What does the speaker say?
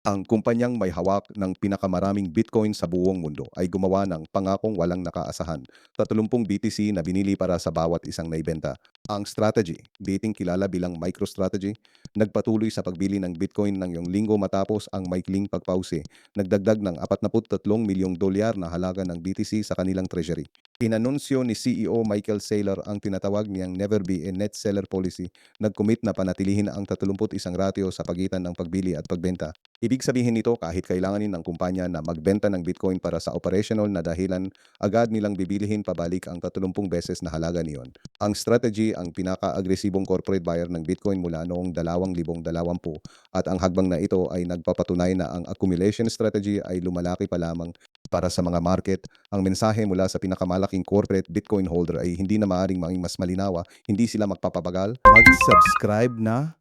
Ang kumpanyang may hawak ng pinakamaraming Bitcoin sa buong mundo ay gumawa ng pangakong walang nakaasahan, 30 BTC na binili para sa bawat isang naibenta. Ang strategy, dating kilala bilang MicroStrategy, nagpatuloy sa pagbili ng Bitcoin ng iyong linggo matapos ang maikling pagpausi, nagdagdag ng 43 milyong dolyar na halaga ng BTC sa kanilang treasury. Inanunsyo ni CEO Michael Saylor ang tinatawag niyang Never Be a Net Seller Policy, nag-commit na panatilihin ang 31 ratio sa pagitan ng pagbili at pagbenta. Ibig sabihin nito kahit kailanganin ng kumpanya na magbenta ng Bitcoin para sa operational na dahilan, agad nilang bibilihin pabalik ang 30 beses na halaga niyon. Ang strategy ang pinaka-agresibong corporate buyer ng Bitcoin mula noong 2020 at ang hagbang na ito ay nagpapatunay na ang accumulation strategy ay lumalaki pa lamang para sa mga market. Ang mensahe mula sa pinakamalaking corporate Bitcoin holder ay hindi na maaring maging mas malinawa, hindi sila magpapabagal. Mag-subscribe na